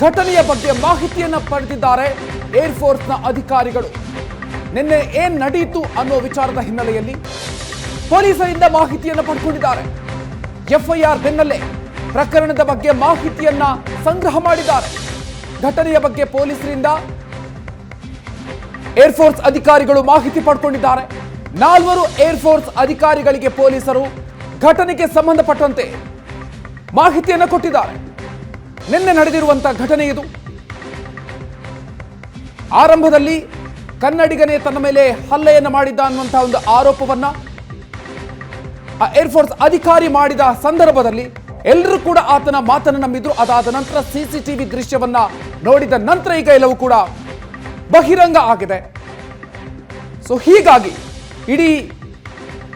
ಘಟನೆಯ ಬಗ್ಗೆ ಮಾಹಿತಿಯನ್ನ ಪಡೆದಿದ್ದಾರೆ ಏರ್ಫೋರ್ಸ್ನ ಅಧಿಕಾರಿಗಳು. ನಿನ್ನೆ ಏನ್ ನಡೆಯಿತು ಅನ್ನೋ ವಿಚಾರದ ಹಿನ್ನೆಲೆಯಲ್ಲಿ ಪೊಲೀಸರಿಂದ ಮಾಹಿತಿಯನ್ನು ಪಡ್ಕೊಂಡಿದ್ದಾರೆ. ಎಫ್ಐಆರ್ ಬೆನ್ನಲ್ಲೇ ಪ್ರಕರಣದ ಬಗ್ಗೆ ಮಾಹಿತಿಯನ್ನ ಸಂಗ್ರಹ ಮಾಡಿದ್ದಾರೆ. ಘಟನೆಯ ಬಗ್ಗೆ ಪೊಲೀಸರಿಂದ ಏರ್ಫೋರ್ಸ್ ಅಧಿಕಾರಿಗಳು ಮಾಹಿತಿ ಪಡ್ಕೊಂಡಿದ್ದಾರೆ. 4 ಏರ್ಫೋರ್ಸ್ ಅಧಿಕಾರಿಗಳಿಗೆ ಪೊಲೀಸರು ಘಟನೆಗೆ ಸಂಬಂಧಪಟ್ಟಂತೆ ಮಾಹಿತಿಯನ್ನು ಕೊಟ್ಟಿದ್ದಾರೆ. ನಿನ್ನೆ ನಡೆದಿರುವಂತಹ ಘಟನೆ ಇದು. ಆರಂಭದಲ್ಲಿ ಕನ್ನಡಿಗನೇ ತನ್ನ ಮೇಲೆ ಹಲ್ಲೆಯನ್ನು ಮಾಡಿದ್ದ ಅನ್ನುವಂತಹ ಒಂದು ಆರೋಪವನ್ನ ಏರ್ಫೋರ್ಸ್ ಅಧಿಕಾರಿ ಮಾಡಿದ ಸಂದರ್ಭದಲ್ಲಿ ಎಲ್ಲರೂ ಕೂಡ ಆತನ ಮಾತನ್ನು ನಂಬಿದ್ರು. ಅದಾದ ನಂತರ ಸಿಸಿಟಿವಿ ದೃಶ್ಯವನ್ನ ನೋಡಿದ ನಂತರ ಈಗ ಎಲ್ಲವೂ ಕೂಡ ಬಹಿರಂಗ ಆಗಿದೆ. ಸೊ ಹೀಗಾಗಿ ಇಡೀ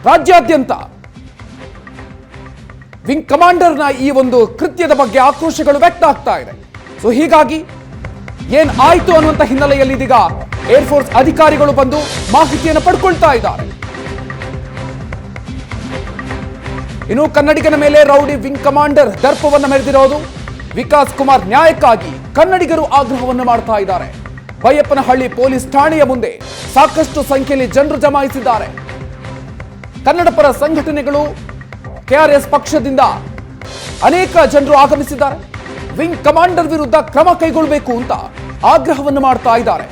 ರಾಜ್ಯಾದ್ಯಂತ ವಿಂಗ್ ಕಮಾಂಡರ್ನ ಈ ಒಂದು ಕೃತ್ಯದ ಬಗ್ಗೆ ಆಕ್ರೋಶಗಳು ವ್ಯಕ್ತ ಆಗ್ತಾ ಇದೆ. ಸೊ ಹೀಗಾಗಿ ಏನ್ ಆಯ್ತು ಅನ್ನುವಂತ ಹಿನ್ನೆಲೆಯಲ್ಲಿ ಇದೀಗ ಏರ್ಫೋರ್ಸ್ ಅಧಿಕಾರಿಗಳು ಬಂದು ಮಾಹಿತಿಯನ್ನು ಪಡ್ಕೊಳ್ತಾ ಇದ್ದಾರೆ. ಇನ್ನು ಕನ್ನಡಿಗನ ಮೇಲೆ ರೌಡಿ ವಿಂಗ್ ಕಮಾಂಡರ್ ದರ್ಪವನ್ನು ಮೆರೆದಿರೋದು ವಿಕಾಸ್ ಕುಮಾರ್ ನ್ಯಾಯಕ್ಕಾಗಿ ಕನ್ನಡಿಗರು ಆಗ್ರಹವನ್ನು ಮಾಡ್ತಾ ಇದ್ದಾರೆ. ಬೈಯಪ್ಪನಹಳ್ಳಿ ಪೊಲೀಸ್ ಠಾಣೆಯ ಮುಂದೆ ಸಾಕಷ್ಟು ಸಂಖ್ಯೆಯಲ್ಲಿ ಜನರು ಜಮಾಯಿಸಿದ್ದಾರೆ. ಕನ್ನಡ ಪರ ಸಂಘಟನೆಗಳು, ಕೆಆರ್ಎಸ್ ಪಕ್ಷದಿಂದ ಅನೇಕ ಜನರು ಆಗಮಿಸಿದ್ದಾರೆ. ವಿಂಗ್ ಕಮಾಂಡರ್ ವಿರುದ್ಧ ಕ್ರಮ ಕೈಗೊಳ್ಳಬೇಕು ಅಂತ ಆಗ್ರಹವನ್ನು ಮಾಡ್ತಾ ಇದ್ದಾರೆ.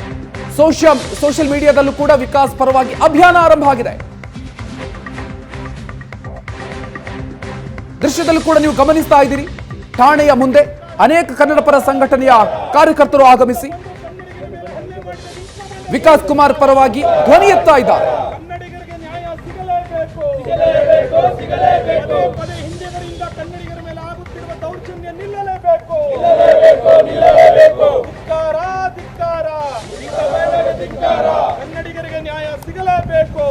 ಸೋಷಿಯಲ್ ಮೀಡಿಯಾದಲ್ಲೂ ಕೂಡ ವಿಕಾಸ್ ಪರವಾಗಿ ಅಭಿಯಾನ ಆರಂಭ ಆಗಿದೆ. ದೃಶ್ಯದಲ್ಲೂ ಕೂಡ ನೀವು ಗಮನಿಸ್ತಾ ಇದ್ದೀರಿ. ಠಾಣೆಯ ಮುಂದೆ ಅನೇಕ ಕನ್ನಡ ಪರ ಸಂಘಟನೆಯ ಕಾರ್ಯಕರ್ತರು ಆಗಮಿಸಿ ವಿಕಾಸ್ ಕುಮಾರ್ ಪರವಾಗಿ ಧ್ವನಿ ಎತ್ತಾ ಇದ್ದಾರೆ. ಕನ್ನಡಿಗರಿಗೆ ನ್ಯಾಯ ಸಿಗಲೇಬೇಕು. ಕನ್ನಡಿಗರ ಮೇಲೆ ಆಗುತ್ತಿರುವ ದೌರ್ಜನ್ಯ ನಿಲ್ಲಲೇಬೇಕು. ಕನ್ನಡಿಗರಿಗೆ ನ್ಯಾಯ ಸಿಗಲೇಬೇಕು.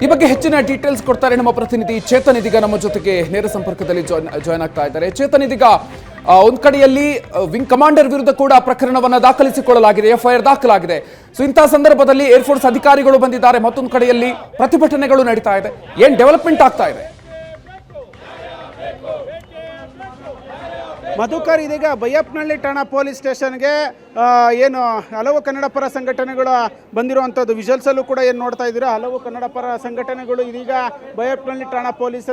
ಈ ಬಗ್ಗೆ ಹೆಚ್ಚಿನ ಡೀಟೇಲ್ಸ್ ಕೊಡ್ತಾರೆ ನಮ್ಮ ಪ್ರತಿನಿಧಿ ಚೇತನ್. ಇದೀಗ ನಮ್ಮ ಜೊತೆಗೆ ನೇರ ಸಂಪರ್ಕದಲ್ಲಿ ಜಾಯ್ನ್ ಆಗ್ತಾ ಇದ್ದಾರೆ. ಚೇತನ್, ಇದೀಗ ಒಂದ್ ಕಡೆಯಲ್ಲಿ ವಿಂಗ್ ಕಮಾಂಡರ್ ವಿರುದ್ಧ ಕೂಡ ಪ್ರಕರಣವನ್ನ ದಾಖಲಿಸಿಕೊಳ್ಳಲಾಗಿದೆ, ಎಫ್ಐಆರ್ ದಾಖಲಾಗಿದೆ. ಸೊ ಇಂತಹ ಸಂದರ್ಭದಲ್ಲಿ ಏರ್ಫೋರ್ಸ್ ಅಧಿಕಾರಿಗಳು ಬಂದಿದ್ದಾರೆ, ಮತ್ತೊಂದು ಕಡೆಯಲ್ಲಿ ಪ್ರತಿಭಟನೆಗಳು ನಡೀತಾ ಇದೆ. ಏನ್ ಡೆವಲಪ್ಮೆಂಟ್ ಆಗ್ತಾ ಇದೆ? ಮಧುಕರ್, ಇದೀಗ ಬೈಯಪ್ಪನಹಳ್ಳಿ ಠಾಣಾ ಪೊಲೀಸ್ ಸ್ಟೇಷನ್ಗೆ ಏನು ಹಲವು ಕನ್ನಡ ಪರ ಸಂಘಟನೆಗಳು ಬಂದಿರುವಂಥದ್ದು ವಿಜುವಲ್ಸಲ್ಲೂ ಕೂಡ ಏನು ನೋಡ್ತಾ ಇದ್ದೀರಾ, ಹಲವು ಕನ್ನಡ ಪರ ಸಂಘಟನೆಗಳು ಇದೀಗ ಬೈಯಪ್ಪನಹಳ್ಳಿ ಠಾಣಾ ಪೊಲೀಸ್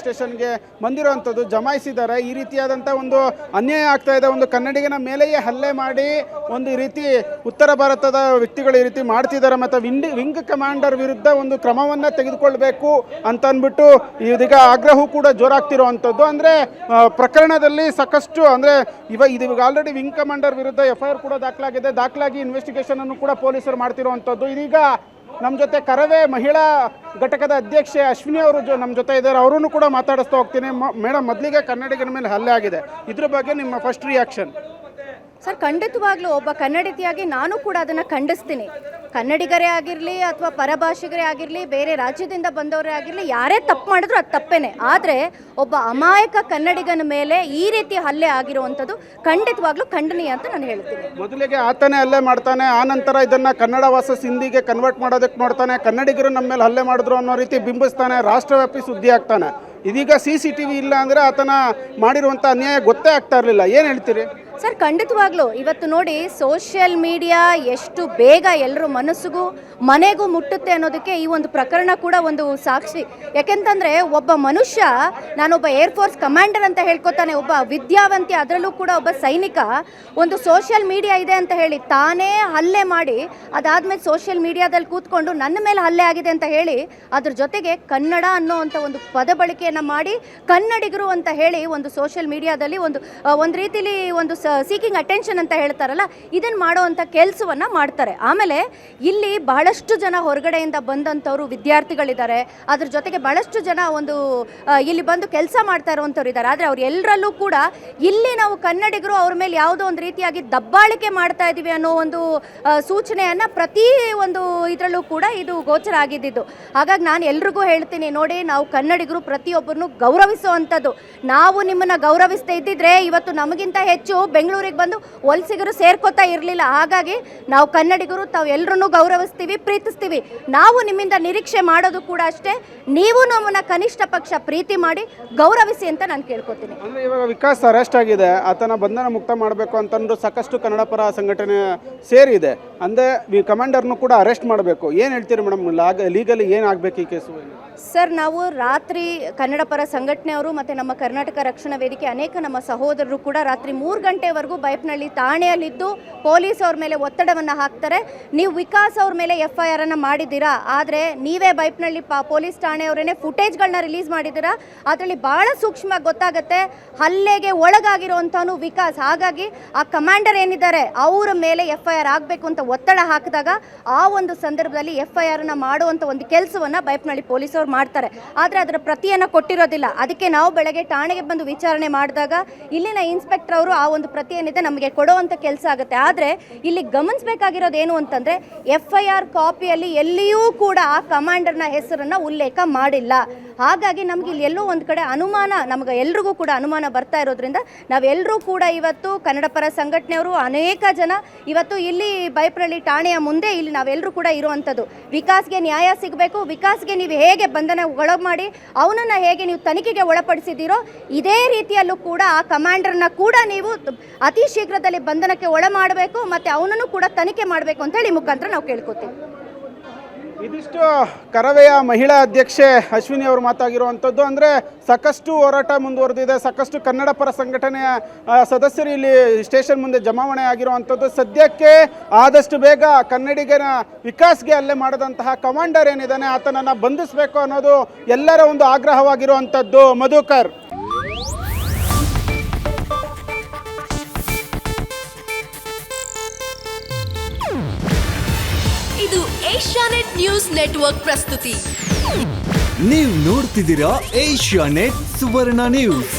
ಸ್ಟೇಷನ್ಗೆ ಬಂದಿರುವಂಥದ್ದು ಜಮಾಯಿಸಿದ್ದಾರೆ. ಈ ರೀತಿಯಾದಂಥ ಒಂದು ಅನ್ಯಾಯ ಆಗ್ತಾ ಇದೆ. ಒಂದು ಕನ್ನಡಿಗನ ಮೇಲೆಯೇ ಹಲ್ಲೆ ಮಾಡಿ ಒಂದು ಈ ರೀತಿ ಉತ್ತರ ಭಾರತದ ವ್ಯಕ್ತಿಗಳು ಈ ರೀತಿ ಮಾಡ್ತಿದ್ದಾರೆ. ಮತ್ತು ವಿಂಗ್ ಕಮಾಂಡರ್ ವಿರುದ್ಧ ಒಂದು ಕ್ರಮವನ್ನು ತೆಗೆದುಕೊಳ್ಬೇಕು ಅಂತ ಅಂದ್ಬಿಟ್ಟು ಇದೀಗ ಆಗ್ರಹವೂ ಕೂಡ ಜೋರಾಗ್ತಿರುವಂಥದ್ದು. ಅಂದರೆ ಪ್ರಕರಣದಲ್ಲಿ ಸಾಕಷ್ಟು ಅಂದರೆ ಇವಾಗ ಆಲ್ರೆಡಿ ವಿಂಗ್ ಕಮಾಂಡರ್ ವಿರುದ್ಧ ಎಫ್ಐಆರ್ ಕೂಡ ದಾಖಲಾಗಿ ಇನ್ವೆಸ್ಟಿಗೇಷನ್ ಅನ್ನು ಕೂಡ ಪೊಲೀಸರು ಮಾಡ್ತಿರುವಂಥದ್ದು. ಇದೀಗ ನಮ್ಮ ಜೊತೆ ಕರವೇ ಮಹಿಳಾ ಘಟಕದ ಅಧ್ಯಕ್ಷೆ ಅಶ್ವಿನಿ ಅವರು ನಮ್ಮ ಜೊತೆ ಇದ್ದಾರೆ. ಅವರನ್ನು ಕೂಡ ಮಾತಾಡಿಸ್ತಾ ಹೋಗ್ತೀನಿ. ಮೇಡಮ್, ಮೊದಲಿಗೆ ಕನ್ನಡಿಗರ ಮೇಲೆ ಹಲ್ಲೆ ಆಗಿದೆ, ಇದ್ರ ಬಗ್ಗೆ ನಿಮ್ಮ ಫಸ್ಟ್ ರಿಯಾಕ್ಷನ್? ಸರ್, ಖಂಡಿತವಾಗ್ಲೂ ಒಬ್ಬ ಕನ್ನಡತಿಯಾಗಿ ನಾನು ಕೂಡ ಅದನ್ನು ಖಂಡಿಸ್ತೀನಿ. ಕನ್ನಡಿಗರೇ ಆಗಿರಲಿ ಅಥವಾ ಪರಭಾಷಿಗರೇ ಆಗಿರಲಿ, ಬೇರೆ ರಾಜ್ಯದಿಂದ ಬಂದವರೇ ಆಗಿರಲಿ, ಯಾರೇ ತಪ್ಪು ಮಾಡಿದ್ರು ಅದು ತಪ್ಪೇನೆ. ಆದರೆ ಒಬ್ಬ ಅಮಾಯಕ ಕನ್ನಡಿಗನ ಮೇಲೆ ಈ ರೀತಿ ಹಲ್ಲೆ ಆಗಿರುವಂಥದ್ದು ಖಂಡಿತವಾಗ್ಲೂ ಖಂಡನೀಯ ಅಂತ ನಾನು ಹೇಳ್ತೀನಿ. ಮೊದಲಿಗೆ ಆತನೇ ಹಲ್ಲೆ ಮಾಡ್ತಾನೆ, ಆ ನಂತರ ಇದನ್ನು ಕನ್ನಡ ವಾಸಸ್ ಹಿಂದಿಗೆ ಕನ್ವರ್ಟ್ ಮಾಡೋದಕ್ಕೆ ನೋಡ್ತಾನೆ, ಕನ್ನಡಿಗರು ನಮ್ಮ ಮೇಲೆ ಹಲ್ಲೆ ಮಾಡಿದ್ರು ಅನ್ನೋ ರೀತಿ ಬಿಂಬಿಸ್ತಾನೆ, ರಾಷ್ಟ್ರವ್ಯಾಪಿ ಸುದ್ದಿ ಆಗ್ತಾನೆ. ಇದೀಗ CCTV ಇಲ್ಲ ಅಂದರೆ ಆತನ ಮಾಡಿರುವಂಥ ಅನ್ಯಾಯ ಗೊತ್ತೇ ಆಗ್ತಾ ಇರಲಿಲ್ಲ. ಏನು ಹೇಳ್ತೀರಿ? ಸರ್, ಖಂಡಿತವಾಗ್ಲೂ ಇವತ್ತು ನೋಡಿ, ಸೋಷಿಯಲ್ ಮೀಡಿಯಾ ಎಷ್ಟು ಬೇಗ ಎಲ್ಲರ ಮನಸ್ಸಿಗೂ ಮನೆಗೂ ಮುಟ್ಟುತ್ತೆ ಅನ್ನೋದಕ್ಕೆ ಈ ಒಂದು ಪ್ರಕರಣ ಕೂಡ ಒಂದು ಸಾಕ್ಷಿ. ಯಾಕೆಂತಂದರೆ ಒಬ್ಬ ಮನುಷ್ಯ, ನಾನೊಬ್ಬ ಏರ್ಫೋರ್ಸ್ ಕಮಾಂಡರ್ ಅಂತ ಹೇಳ್ಕೊತಾನೆ, ಒಬ್ಬ ವಿದ್ಯಾವಂತಿ, ಅದರಲ್ಲೂ ಕೂಡ ಒಬ್ಬ ಸೈನಿಕ, ಒಂದು ಸೋಷಿಯಲ್ ಮೀಡಿಯಾ ಇದೆ ಅಂತ ಹೇಳಿ ತಾನೇ ಹಲ್ಲೆ ಮಾಡಿ ಅದಾದಮೇಲೆ ಸೋಷಿಯಲ್ ಮೀಡಿಯಾದಲ್ಲಿ ಕೂತ್ಕೊಂಡು ನನ್ನ ಮೇಲೆ ಹಲ್ಲೆ ಆಗಿದೆ ಅಂತ ಹೇಳಿ ಅದ್ರ ಜೊತೆಗೆ ಕನ್ನಡ ಅನ್ನೋ ಅಂಥ ಒಂದು ಪದ ಬಳಕೆಯನ್ನು ಮಾಡಿ ಕನ್ನಡಿಗರು ಅಂತ ಹೇಳಿ ಒಂದು ಸೋಷಿಯಲ್ ಮೀಡಿಯಾದಲ್ಲಿ ಒಂದು ರೀತಿಲಿ ಒಂದು ಸೀಕಿಂಗ್ ಅಟೆನ್ಷನ್ ಅಂತ ಹೇಳ್ತಾರಲ್ಲ, ಇದನ್ನು ಮಾಡೋವಂಥ ಕೆಲಸವನ್ನು ಮಾಡ್ತಾರೆ. ಆಮೇಲೆ ಇಲ್ಲಿ ಬಹಳಷ್ಟು ಜನ ಹೊರಗಡೆಯಿಂದ ಬಂದಂಥವ್ರು ವಿದ್ಯಾರ್ಥಿಗಳಿದ್ದಾರೆ, ಅದ್ರ ಜೊತೆಗೆ ಬಹಳಷ್ಟು ಜನ ಇಲ್ಲಿ ಬಂದು ಕೆಲಸ ಮಾಡ್ತಾ ಇರುವಂಥವ್ರು ಇದ್ದಾರೆ. ಆದರೆ ಅವ್ರು ಎಲ್ಲರಲ್ಲೂ ಕೂಡ ಇಲ್ಲಿ ನಾವು ಕನ್ನಡಿಗರು ಅವ್ರ ಮೇಲೆ ಯಾವುದೋ ಒಂದು ರೀತಿಯಾಗಿ ದಬ್ಬಾಳಿಕೆ ಮಾಡ್ತಾ ಇದ್ದೀವಿ ಅನ್ನೋ ಒಂದು ಸೂಚನೆಯನ್ನು ಪ್ರತಿ ಒಂದು ಇದರಲ್ಲೂ ಕೂಡ ಇದು ಗೋಚರ ಆಗಿದ್ದು. ಹಾಗಾಗಿ ನಾನು ಎಲ್ರಿಗೂ ಹೇಳ್ತೀನಿ, ನೋಡಿ, ನಾವು ಕನ್ನಡಿಗರು ಪ್ರತಿಯೊಬ್ಬರನ್ನು ಗೌರವಿಸುವಂಥದ್ದು. ನಾವು ನಿಮ್ಮನ್ನು ಗೌರವಿಸ್ತಾ ಇದ್ದಿದ್ರೆ ಇವತ್ತು ನಮಗಿಂತ ಹೆಚ್ಚು ಬೆಂಗಳೂರಿಗೆ ಬಂದು ವಲಸಿಗರು ಸೇರ್ಕೋತಾ ಇರಲಿಲ್ಲ. ಹಾಗಾಗಿ ನಾವು ಕನ್ನಡಿಗರು ತಾವು ಎಲ್ಲರನ್ನೂ ಗೌರವಿಸ್ತೀವಿ, ಪ್ರೀತಿಸ್ತೀವಿ. ನಾವು ನಿಮ್ಮಿಂದ ನಿರೀಕ್ಷೆ ಮಾಡೋದು ಕೂಡ ಅಷ್ಟೇ, ನೀವು ನಮ್ಮನ್ನ ಕನಿಷ್ಠ ಪಕ್ಷ ಪ್ರೀತಿ ಮಾಡಿ ಗೌರವಿಸಿ ಅಂತ ನಾನು ಕೇಳ್ಕೊತೀನಿ. ಅಂದರೆ ಇವಾಗ ವಿಕಾಸ್ ಅರೆಸ್ಟ್ ಆಗಿದೆ, ಆತನ ಬಂಧನ ಮುಕ್ತ ಮಾಡಬೇಕು ಅಂತಂದು ಸಾಕಷ್ಟು ಕನ್ನಡ ಪರ ಸಂಘಟನೆ ಸೇರಿದೆ. ಅಂದರೆ ಕಮಾಂಡರ್ನು ಕೂಡ ಅರೆಸ್ಟ್ ಮಾಡಬೇಕು. ಏನು ಹೇಳ್ತೀರಿ ಮೇಡಮ್, ಲೀಗಲಿ ಏನಾಗಬೇಕು ಈ ಕೇಸು? ಸರ್, ನಾವು ರಾತ್ರಿ ಕನ್ನಡ ಪರ ಸಂಘಟನೆಯವರು ಮತ್ತು ನಮ್ಮ ಕರ್ನಾಟಕ ರಕ್ಷಣಾ ವೇದಿಕೆ ಅನೇಕ ನಮ್ಮ ಸಹೋದರರು ಕೂಡ ರಾತ್ರಿ 3 ಗಂಟೆವರೆಗೂ ಬೈಪ್ನಳ್ಳಿ ಠಾಣೆಯಲ್ಲಿದ್ದು ಪೊಲೀಸ್ ಅವ್ರ ಮೇಲೆ ಒತ್ತಡವನ್ನು ಹಾಕ್ತಾರೆ. ನೀವು ವಿಕಾಸ್ ಅವ್ರ ಮೇಲೆ FIR ಅನ್ನು ಮಾಡಿದ್ದೀರಾ, ಆದರೆ ನೀವೇ ಬೈಪ್ನಳ್ಳಿ ಪೊಲೀಸ್ ಠಾಣೆಯವರೇ ಫುಟೇಜ್ಗಳನ್ನ ರಿಲೀಸ್ ಮಾಡಿದ್ದೀರಾ. ಅದರಲ್ಲಿ ಭಾಳ ಸೂಕ್ಷ್ಮವಾಗಿ ಗೊತ್ತಾಗುತ್ತೆ ಹಲ್ಲೆಗೆ ಒಳಗಾಗಿರುವಂಥವನು ವಿಕಾಸ್. ಹಾಗಾಗಿ ಆ ಕಮಾಂಡರ್ ಏನಿದ್ದಾರೆ ಅವರ ಮೇಲೆ FIR ಆಗಬೇಕು ಅಂತ ಒತ್ತಡ ಹಾಕಿದಾಗ ಆ ಒಂದು ಸಂದರ್ಭದಲ್ಲಿ FIR ಅನ್ನು ಮಾಡುವಂಥ ಒಂದು ಕೆಲಸವನ್ನು ಬೈಪ್ನಳ್ಳಿ ಪೊಲೀಸರು ಮಾಡ್ತಾರೆ. ಆದರೆ ಅದರ ಪ್ರತಿಯನ್ನು ಕೊಟ್ಟಿರೋದಿಲ್ಲ. ಅದಕ್ಕೆ ನಾವು ಬೆಳಗ್ಗೆ ಠಾಣೆಗೆ ಬಂದು ವಿಚಾರಣೆ ಮಾಡಿದಾಗ ಇಲ್ಲಿನ ಇನ್ಸ್ಪೆಕ್ಟರ್ ಅವರು ಆ ಒಂದು ಪ್ರತಿ ಏನಿದೆ ನಮಗೆ ಕೊಡುವಂಥ ಕೆಲಸ ಆಗುತ್ತೆ. ಆದರೆ ಇಲ್ಲಿ ಗಮನಿಸಬೇಕಾಗಿರೋದು ಏನು ಅಂತಂದರೆ FIR ಕಾಪಿಯಲ್ಲಿ ಎಲ್ಲಿಯೂ ಕೂಡ ಆ ಕಮಾಂಡರ್ನ ಹೆಸರನ್ನು ಉಲ್ಲೇಖ ಮಾಡಿಲ್ಲ. ಹಾಗಾಗಿ ನಮ್ಗೆ ಇಲ್ಲಿ ಎಲ್ಲೋ ಒಂದು ಕಡೆ ಅನುಮಾನ, ನಮಗೆ ಎಲ್ರಿಗೂ ಕೂಡ ಅನುಮಾನ ಬರ್ತಾ ಇರೋದ್ರಿಂದ ನಾವೆಲ್ಲರೂ ಕೂಡ ಇವತ್ತು ಕನ್ನಡ ಪರ ಸಂಘಟನೆಯವರು ಅನೇಕ ಜನ ಇವತ್ತು ಇಲ್ಲಿ ಬೈಪ್ನಳ್ಳಿ ಠಾಣೆಯ ಮುಂದೆ ಇಲ್ಲಿ ನಾವೆಲ್ಲರೂ ಕೂಡ ಇರುವಂಥದ್ದು. ವಿಕಾಸ್ಗೆ ನ್ಯಾಯ ಸಿಗಬೇಕು. ವಿಕಾಸ್ಗೆ ನೀವು ಹೇಗೆ ಬಂಧನ ಒಳಗೆ ಮಾಡಿ ಅವನನ್ನು ಹೇಗೆ ನೀವು ತನಿಖೆಗೆ ಒಳಪಡಿಸಿದ್ದೀರೋ ಇದೇ ರೀತಿಯಲ್ಲೂ ಕೂಡ ಆ ಕಮಾಂಡರ್ನ ಕೂಡ ನೀವು ಅತಿ ಶೀಘ್ರದಲ್ಲಿ ಬಂಧನಕ್ಕೆ ಒಳ ಮಾಡಬೇಕು ಮತ್ತು ಅವನನ್ನು ಕೂಡ ತನಿಖೆ ಮಾಡಬೇಕು ಅಂತ ಹೇಳಿ ಮುಖಾಂತರ ನಾವು ಕೇಳ್ಕೊತೀವಿ. ಇದಿಷ್ಟು ಕರವೆಯ ಮಹಿಳಾ ಅಧ್ಯಕ್ಷೆ ಅಶ್ವಿನಿ ಅವರು ಮಾತಾಗಿರುವಂಥದ್ದು. ಅಂದರೆ ಸಾಕಷ್ಟು ಹೋರಾಟ ಮುಂದುವರೆದಿದೆ, ಸಾಕಷ್ಟು ಕನ್ನಡ ಪರ ಸಂಘಟನೆಯ ಸದಸ್ಯರು ಇಲ್ಲಿ ಸ್ಟೇಷನ್ ಮುಂದೆ ಜಮಾವಣೆ ಆಗಿರುವಂಥದ್ದು. ಸದ್ಯಕ್ಕೆ ಆದಷ್ಟು ಬೇಗ ಕನ್ನಡಿಗನ ವಿಕಾಸ್ಗೆ ಹಲ್ಲೆ ಮಾಡಿದಂತಹ ಕಮಾಂಡರ್ ಏನಿದ್ದಾನೆ ಆತನನ್ನು ಬಂಧಿಸಬೇಕು ಅನ್ನೋದು ಎಲ್ಲರ ಒಂದು ಆಗ್ರಹವಾಗಿರುವಂಥದ್ದು. ಮಧುಕರ್. ಇದು ಏಷ್ಯಾನೆಟ್ ನ್ಯೂಸ್ ನೆಟ್ವರ್ಕ್ ಪ್ರಸ್ತುತಿ. ನೀವು ನೋಡ್ತಿದ್ದೀರಾ ಏಷ್ಯಾನೆಟ್ ಸುವರ್ಣ ನ್ಯೂಸ್.